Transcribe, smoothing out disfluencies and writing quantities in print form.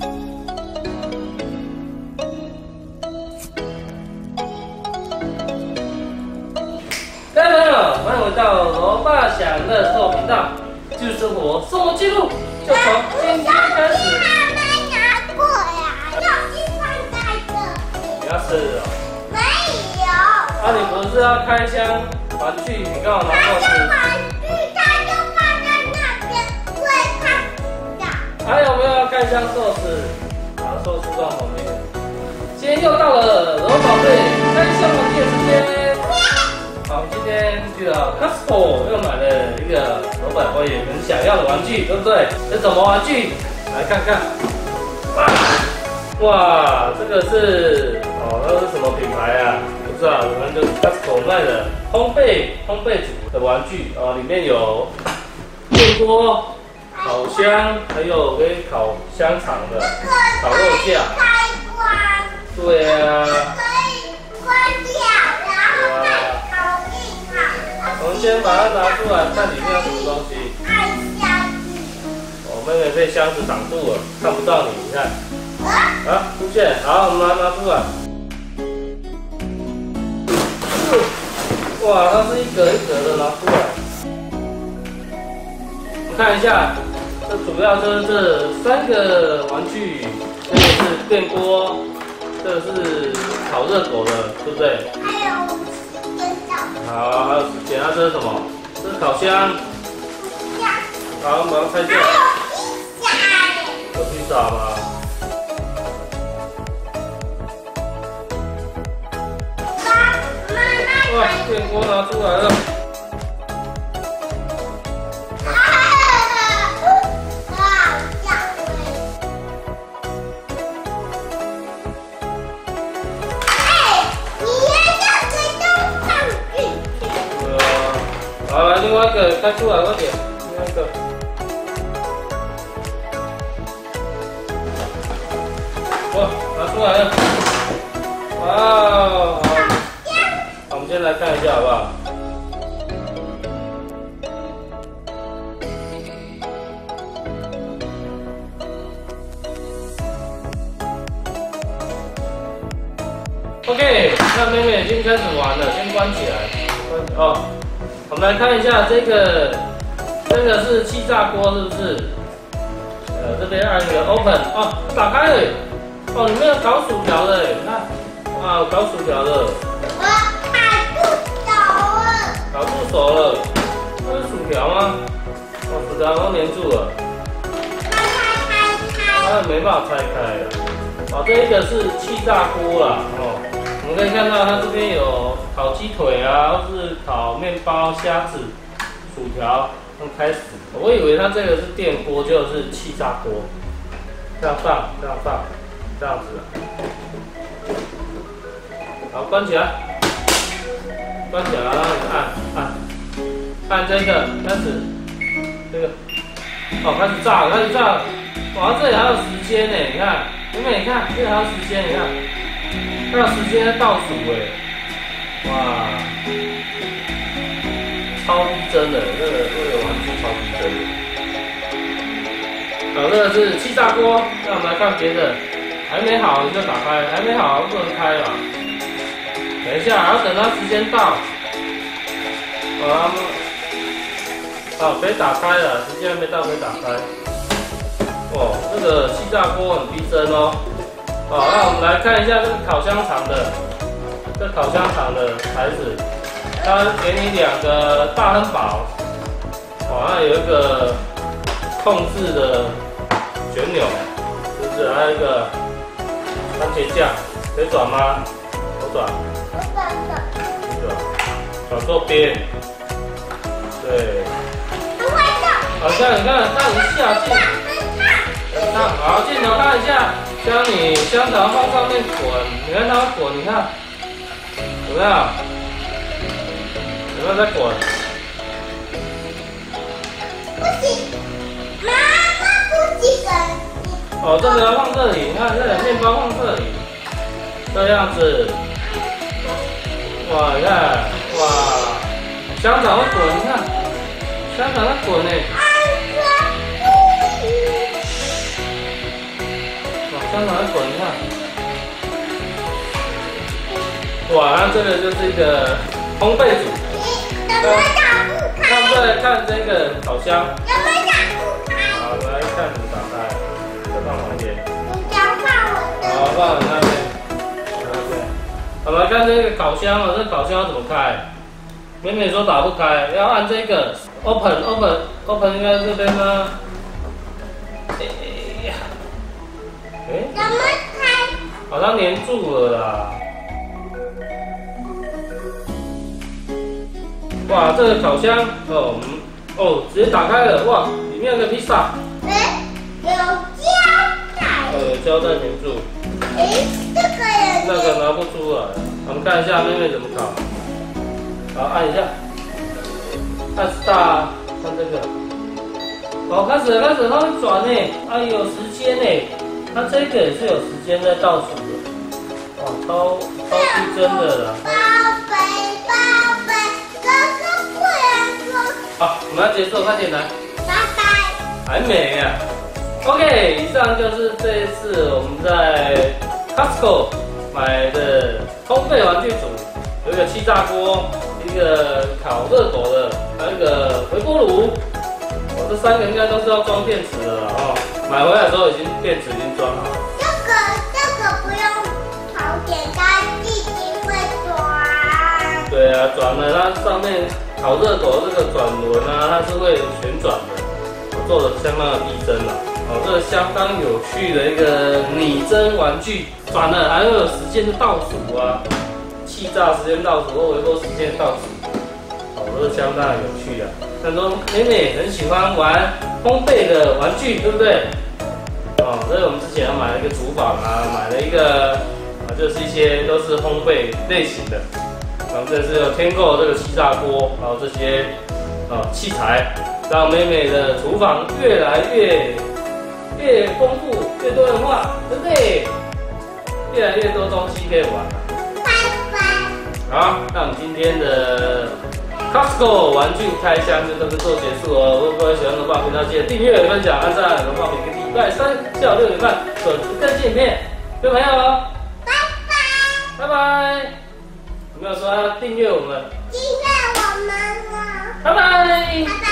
各位朋友，欢迎回到罗爸享乐兽频道，技术生活生活记录就从今天开始。还没拿过呀，手机放在这里。你要吃哦？没有。啊，你不是要开箱玩具？你刚好拿过去。玩具它就放在那边，会看不到。还有没有要开箱寿司？把寿司放旁边。今天又到了罗宝贝开箱玩具的时间。好，我们今天去了 Costco， 又买了一个罗宝贝也很想要的玩具，对不对？是什么玩具？来看看。哇，这个是那是什么品牌啊？不知道，反正就是 Costco 卖的烘焙组的玩具啊，里面有电锅、烤箱，还有可以烤香肠的烤肉架。开关。对啊。可以关掉，然后再烤一烤。我们先把它拿出来，看里面有什么东西。按下去。妹妹被箱子挡住了，看不到你，你看。啊，出现，好，我们拿出来。哇，它是一格一格的拿出来。我们看一下，这主要就是这3个玩具，这个是电锅，这个是烤热狗的，对不对？还有时间到。好，还有时间，那这是什么？这是烤箱。好，我们把它拆掉。有披萨吗？哇，电锅拿出来了。好，来另外一个开出来，快点，另外一个。哇，拿出来了。哇，好。我们先来看一下好不好？OK， 那妹妹已经开始玩了，先关起来。哦，我们来看一下这个是气炸锅是不是？这边按一个 Open， 哦，打开了。哦，里面有烤薯条的，你看，哇，有烤薯条的。烤住手了，这是薯条吗？哦，薯条都粘住了，它没办法拆开了。哦，这一个是气炸锅啦，哦，我们可以看到它这边有烤鸡腿啊，或是烤面包、虾子、薯条。刚开始，我以为它这个是电锅，就是气炸锅。这样放，这样放，这样子。好，关起来。关起来，然后你按这个，开始这个，哦，开始炸了，开始炸了，哇，这里还有时间呢，你看，妹妹，你看，这里还有时间，你看，还有时间在倒数哎，哇，超逼真的，这个玩具超逼真的。好，这个是气炸锅，那我们来看别的，还没好你就打开，还没好不能开嘛。等一下，还要等它时间到。好，可以打开了，时间还没到，可以打开。哦，这个气炸锅很逼真哦。好，那我们来看一下这个烤香肠的，这烤香肠的牌子，它给你2个大亨堡，哦，那有一个控制的旋钮，是不是？还有一个番茄酱，可以转吗？我转。转右边，对。好像你看，看一下镜，看好镜头看一下，将你香肠放上面滚，你看它滚，你看有没有？有没有在滚？不行，妈妈不行。哦，这个要放这里，你看这个面包放这里，这样子。哇，你看，哇，香肠会滚，你看，香肠在滚呢。香肠滚一下。哇，那这个就是一个烘焙组。怎么打不开？那我们再来看这个烤箱。怎么打不开？好，来看怎么打开，再放旁边。你讲放我的。好，放你那边。OK。我们来看这个烤箱啊，这烤箱要怎么开？美美说打不开，要按这个 open 应该是这边吗？怎么开？好像粘住了啦。哇，这个烤箱哦，直接打开了，哇，里面有个披萨。有胶带。有胶带粘住。这个也。那个拿不出来，我们看一下妹妹怎么烤。好，按一下，按 Start， 看这个。好，开始了，它会转呢，有时间呢，它这个也是有时间在倒数的。哇，超逼真的啦。宝贝，哥哥不能说。好，我们要结束，快点来。拜拜。还没呀。OK， 以上就是这一次我们在 Costco 买的烘焙玩具组，有一个气炸锅，一个烤热狗的，还有一个微波炉。这3个应该都是要装电池的了哦。买回来的时候电池已经装好了。这个不用好简单，自己会转。对啊，转了它上面烤热狗这个转轮啊，它是会旋转的，做的相当的逼真了。这个相当有趣的一个拟真玩具，转了还会有时间的倒数啊，气炸时间倒数或微波时间倒数，这是相当的有趣的。很多妹妹很喜欢玩烘焙的玩具，对不对？这是我们之前买了一个厨房啊，买了一个就是一些都是烘焙类型的。然后这是有添购这个气炸锅，然后这些器材，让妹妹的厨房越来越丰富，越多元化，对不对？越来越多东西可以玩了。拜拜。好，那我们今天的 Costco 玩具开箱就到这做结束哦。如果各位喜欢的话，频道记得订阅、分享、按赞，然后每个礼拜3下午6点半准时更新影片。各位朋友，拜拜。拜拜。有没有说要订阅我们？订阅我们了。拜拜。拜拜。